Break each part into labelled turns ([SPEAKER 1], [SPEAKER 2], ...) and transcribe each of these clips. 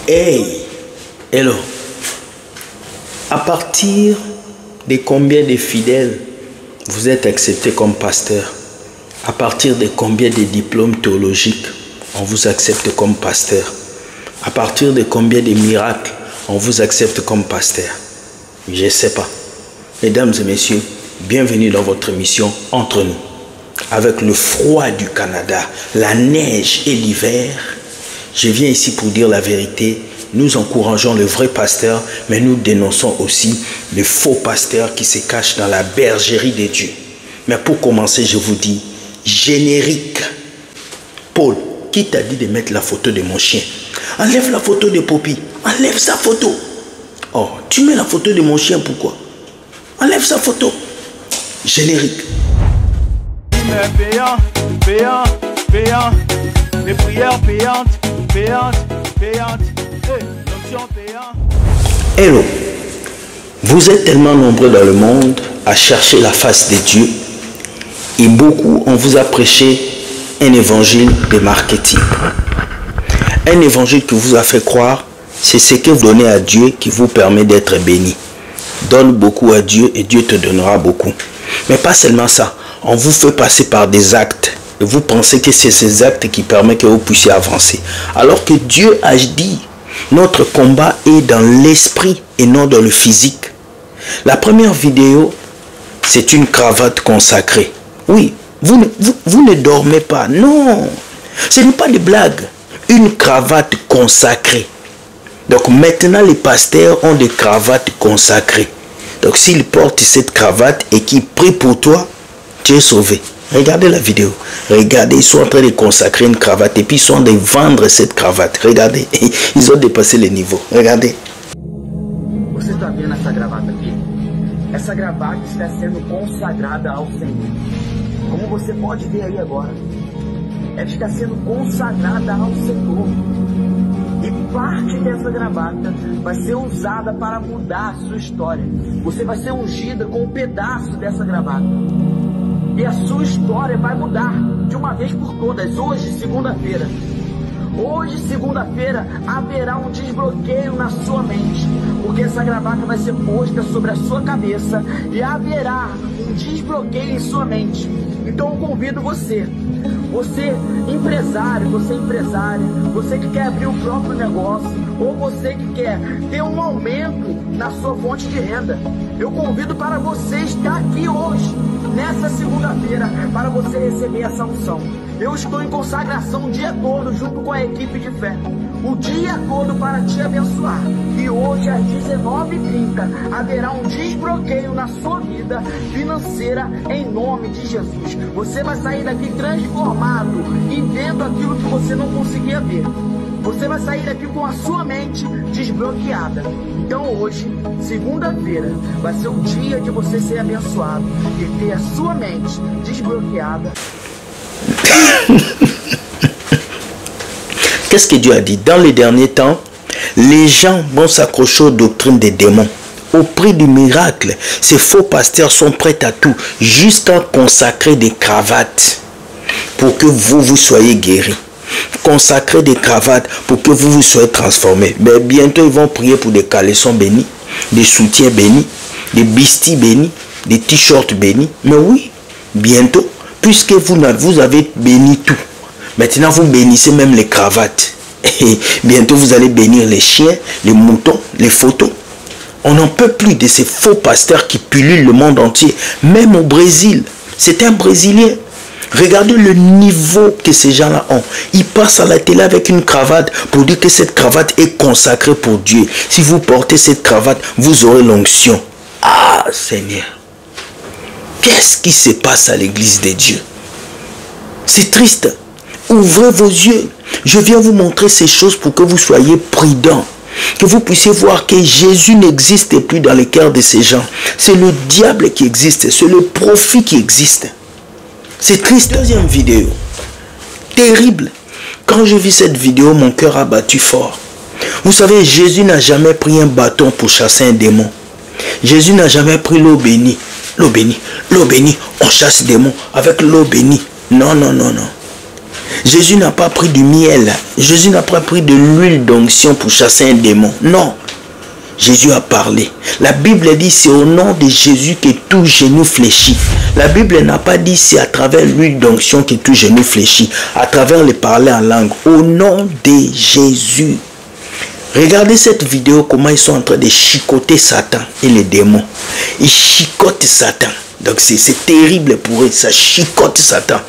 [SPEAKER 1] Hey, hello. À partir de combien de fidèles vous êtes accepté comme pasteur? À partir de combien de diplômes théologiques on vous accepte comme pasteur? À partir de combien de miracles on vous accepte comme pasteur? Je ne sais pas. Mesdames et messieurs, bienvenue dans votre émission Entre nous. Avec le froid du Canada, la neige et l'hiver, je viens ici pour dire la vérité. Nous encourageons le vrai pasteur, mais nous dénonçons aussi le faux pasteur qui se cache dans la bergerie de Dieu. Mais pour commencer, je vous dis, générique. Paul, qui t'a dit de mettre la photo de mon chien? Enlève la photo de Poppy. Enlève sa photo. Oh, tu mets la photo de mon chien, pourquoi? Enlève sa photo. Générique.
[SPEAKER 2] Payant, payant, payant. Les prières payantes, payantes, payantes.
[SPEAKER 1] Hello, vous êtes tellement nombreux dans le monde à chercher la face de Dieu et beaucoup on vous a prêché un évangile de marketing. Un évangile qui vous a fait croire c'est ce que vous donnez à Dieu qui vous permet d'être béni. Donne beaucoup à Dieu et Dieu te donnera beaucoup. Mais pas seulement ça, on vous fait passer par des actes et vous pensez que c'est ces actes qui permettent que vous puissiez avancer. Alors que Dieu a dit, notre combat est dans l'esprit et non dans le physique. La première vidéo, c'est une cravate consacrée. Oui, vous ne dormez pas. Non, ce n'est pas des blagues. Une cravate consacrée. Donc maintenant, les pasteurs ont des cravates consacrées. Donc s'ils portent cette cravate et qu'ils prient pour toi, tu es sauvé. Regardez la vidéo. Regardez, ils sont en train de consacrer une cravate et puis ils sont en train de vendre cette cravate. Regardez, ils ont dépassé les niveaux. Regardez.
[SPEAKER 3] Você está vendo essa gravata aqui? Essa gravata está sendo consagrada ao Senhor. Como você pode ver aí agora, ela está sendo consagrada ao Senhor. E parte dessa gravata vai ser usada para mudar a sua história. Você vai ser ungida com um pedaço dessa gravata. E a sua história vai mudar de uma vez por todas. Hoje, segunda-feira. Hoje, segunda-feira, haverá um desbloqueio na sua mente. Porque essa gravata vai ser posta sobre a sua cabeça e haverá um desbloqueio em sua mente. Então eu convido você. Você empresário, você que quer abrir o próprio negócio, ou você que quer ter um aumento na sua fonte de renda, eu convido para você estar aqui hoje, nessa segunda-feira, para você receber essa unção. Eu estou em consagração o dia todo junto com a equipe de fé, o dia todo para te abençoar. E hoje às 19h30 haverá um desbloqueio na sua vida financeira em nome de Jesus. Você vai sair daqui transformado e vendo aquilo que você não conseguia ver. Você vai sair daqui com a sua mente desbloqueada. Então hoje, segunda-feira, vai ser o dia de você ser abençoado e ter a sua mente desbloqueada.
[SPEAKER 1] Qu'est-ce que Dieu a dit? Dans les derniers temps, les gens vont s'accrocher aux doctrines des démons. Au prix du miracle, ces faux pasteurs sont prêts à tout, jusqu'à consacrer des cravates pour que vous soyez guéris. Consacrer des cravates pour que vous soyez transformés. Mais bientôt, ils vont prier pour des caleçons bénis, des soutiens bénis, des bistis bénis, des t-shirts bénis. Mais oui, bientôt, puisque vous avez béni tout. Maintenant, vous bénissez même les cravates. Et bientôt, vous allez bénir les chiens, les moutons, les photos. On n'en peut plus de ces faux pasteurs qui pullulent le monde entier. Même au Brésil. C'est un Brésilien. Regardez le niveau que ces gens-là ont. Ils passent à la télé avec une cravate pour dire que cette cravate est consacrée pour Dieu. Si vous portez cette cravate, vous aurez l'onction. Ah, Seigneur. Qu'est-ce qui se passe à l'église de Dieu? C'est triste. Ouvrez vos yeux. Je viens vous montrer ces choses pour que vous soyez prudents. Que vous puissiez voir que Jésus n'existe plus dans le cœur de ces gens. C'est le diable qui existe. C'est le profit qui existe. C'est triste. Deuxième vidéo. Terrible. Quand je vis cette vidéo, mon cœur a battu fort. Vous savez, Jésus n'a jamais pris un bâton pour chasser un démon. Jésus n'a jamais pris l'eau bénie. L'eau bénie. L'eau bénie. On chasse des démons avec l'eau bénie. Non, non, non, non. Jésus n'a pas pris du miel. Jésus n'a pas pris de l'huile d'onction pour chasser un démon. Non. Jésus a parlé. La Bible dit c'est au nom de Jésus que tout genou fléchit. La Bible n'a pas dit c'est à travers l'huile d'onction que tout genou fléchit. À travers les parler en langue. Au nom de Jésus. Regardez cette vidéo, comment ils sont en train de chicoter Satan et les démons. Ils chicotent Satan. Donc c'est terrible pour eux. Ça chicote Satan.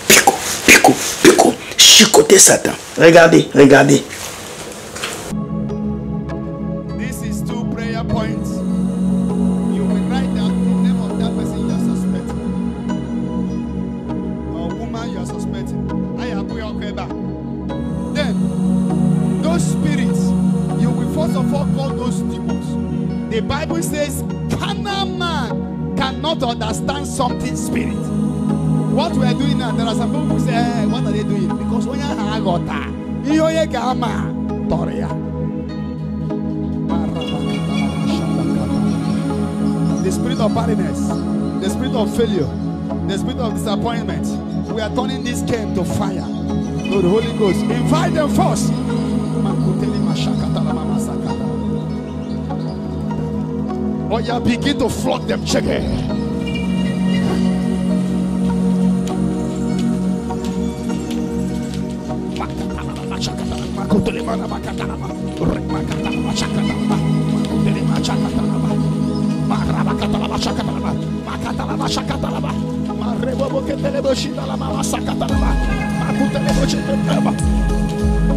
[SPEAKER 1] Pico, pico, pico. Chicoter Satan. Regardez, regardez.
[SPEAKER 2] Points. You will write down the name of that person you are suspecting, or woman you are suspecting. Then those spirits, you will first of all call those demons. The Bible says carnal man cannot understand something spirit. What we are doing now, there are some people who say, hey, what are they doing? Because when you have got the spirit of barrenness, the spirit of failure, the spirit of disappointment, we are turning this camp to fire. To the Holy Ghost, invite them first. Oh yeah, begin to flog them. Check it.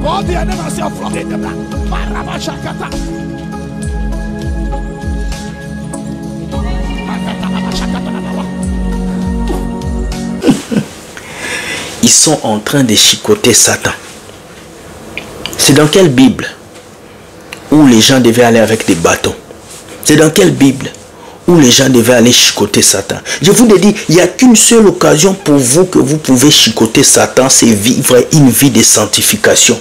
[SPEAKER 2] God, the enemy has flooded them.
[SPEAKER 1] Ils sont en train de chicoter Satan. C'est dans quelle Bible où les gens devaient aller avec des bâtons? C'est dans quelle Bible où les gens devaient aller chicoter Satan? Je vous l'ai dit, il n'y a qu'une seule occasion pour vous que vous pouvez chicoter Satan, c'est vivre une vie de sanctification.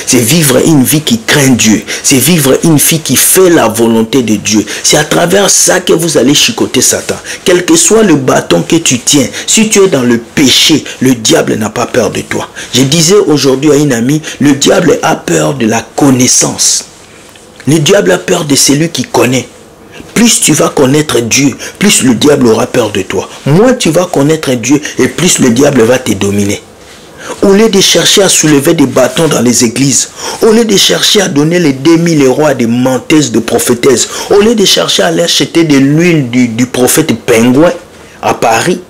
[SPEAKER 1] C'est vivre une vie qui craint Dieu. C'est vivre une vie qui fait la volonté de Dieu. C'est à travers ça que vous allez chicoter Satan. Quel que soit le bâton que tu tiens, si tu es dans le péché, le diable n'a pas peur de toi. Je disais aujourd'hui à une amie, le diable a peur de la connaissance. Le diable a peur de celui qui connaît. Plus tu vas connaître Dieu, plus le diable aura peur de toi. Moins tu vas connaître Dieu et plus le diable va te dominer. Au lieu de chercher à soulever des bâtons dans les églises, au lieu de chercher à donner les 2000 euros à des menteuses, de prophétesses, au lieu de chercher à aller acheter de l'huile du prophète pingouin à Paris,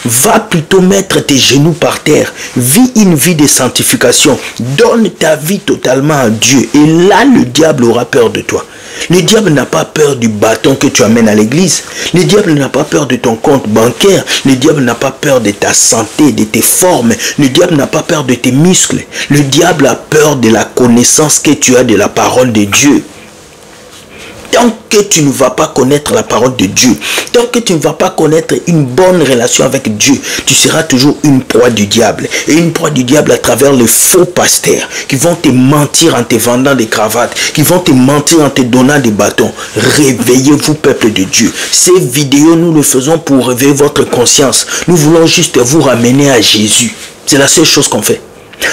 [SPEAKER 1] va plutôt mettre tes genoux par terre. Vis une vie de sanctification. Donne ta vie totalement à Dieu. Et là, le diable aura peur de toi. Le diable n'a pas peur du bâton que tu amènes à l'église. Le diable n'a pas peur de ton compte bancaire. Le diable n'a pas peur de ta santé, de tes formes. Le diable n'a pas peur de tes muscles. Le diable a peur de la connaissance que tu as de la parole de Dieu. Tant que tu ne vas pas connaître la parole de Dieu, tant que tu ne vas pas connaître une bonne relation avec Dieu, tu seras toujours une proie du diable. Et une proie du diable à travers les faux pasteurs qui vont te mentir en te vendant des cravates, qui vont te mentir en te donnant des bâtons. Réveillez-vous, peuple de Dieu. Ces vidéos, nous le faisons pour réveiller votre conscience. Nous voulons juste vous ramener à Jésus. C'est la seule chose qu'on fait.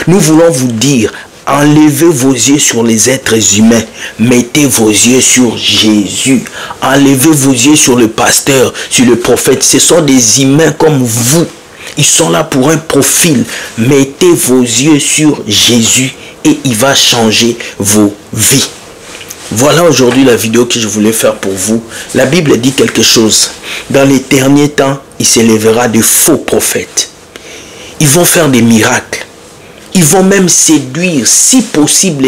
[SPEAKER 1] Nous voulons vous dire, enlevez vos yeux sur les êtres humains. Mettez vos yeux sur Jésus. Enlevez vos yeux sur le pasteur, sur le prophète. Ce sont des humains comme vous. Ils sont là pour un profil. Mettez vos yeux sur Jésus et il va changer vos vies. Voilà aujourd'hui la vidéo que je voulais faire pour vous. La Bible dit quelque chose. Dans les derniers temps, il s'élèvera de faux prophètes. Ils vont faire des miracles. Ils vont même séduire, si possible,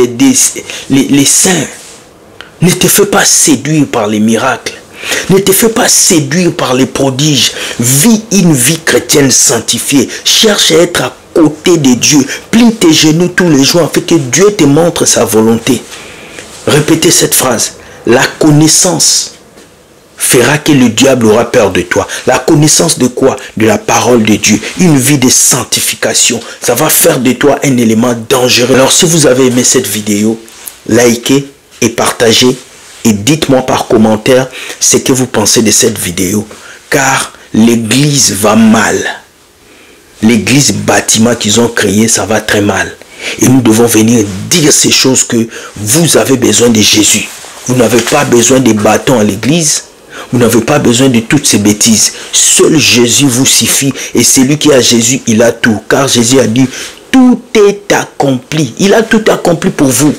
[SPEAKER 1] les saints. Ne te fais pas séduire par les miracles. Ne te fais pas séduire par les prodiges. Vis une vie chrétienne sanctifiée. Cherche à être à côté de Dieu. Plie tes genoux tous les jours afin que Dieu te montre sa volonté. Répétez cette phrase. La connaissance fera que le diable aura peur de toi. La connaissance de quoi? De la parole de Dieu. Une vie de sanctification. Ça va faire de toi un élément dangereux. Alors si vous avez aimé cette vidéo, likez et partagez. Et dites-moi par commentaire ce que vous pensez de cette vidéo. Car l'église va mal. l'église bâtiment qu'ils ont créé, ça va très mal. Et nous devons venir dire ces choses que vous avez besoin de Jésus. Vous n'avez pas besoin de bâtons à l'église. Vous n'avez pas besoin de toutes ces bêtises. Seul Jésus vous suffit. Et celui qui a Jésus, il a tout. Car Jésus a dit, tout est accompli. Il a tout accompli pour vous.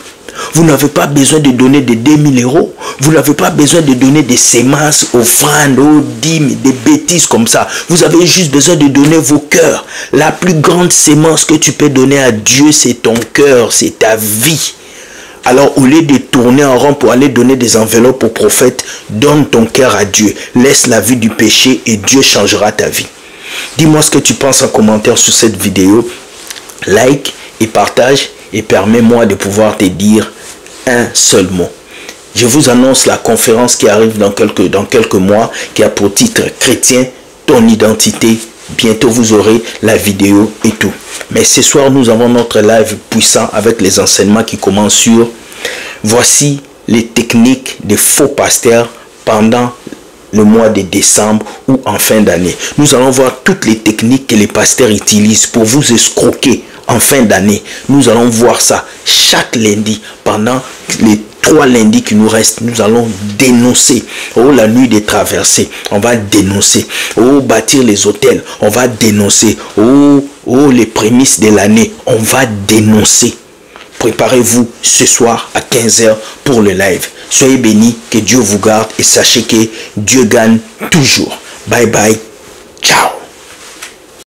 [SPEAKER 1] Vous n'avez pas besoin de donner des 2000 euros. Vous n'avez pas besoin de donner des semences, offrandes, aux dîmes, des bêtises comme ça. Vous avez juste besoin de donner vos cœurs. La plus grande sémence que tu peux donner à Dieu, c'est ton cœur, c'est ta vie. Alors, au lieu de tourner en rond pour aller donner des enveloppes aux prophètes, donne ton cœur à Dieu. Laisse la vie du péché et Dieu changera ta vie. Dis-moi ce que tu penses en commentaire sur cette vidéo. Like et partage et permets-moi de pouvoir te dire un seul mot. Je vous annonce la conférence qui arrive dans quelques mois, qui a pour titre « Chrétien, ton identité ». Bientôt vous aurez la vidéo et tout. Mais ce soir nous avons notre live puissant avec les enseignements qui commencent sur voici les techniques des faux pasteurs pendant le mois de décembre ou en fin d'année. Nous allons voir toutes les techniques que les pasteurs utilisent pour vous escroquer en fin d'année. Nous allons voir ça chaque lundi pendant les 3 lundis qui nous restent. Nous allons dénoncer. Oh, la nuit des traversées, on va dénoncer. Oh, bâtir les hôtels, on va dénoncer. Oh, les prémices de l'année, on va dénoncer. Préparez-vous ce soir à 15 h pour le live. Soyez bénis, que Dieu vous garde et sachez que Dieu gagne toujours. Bye bye, ciao.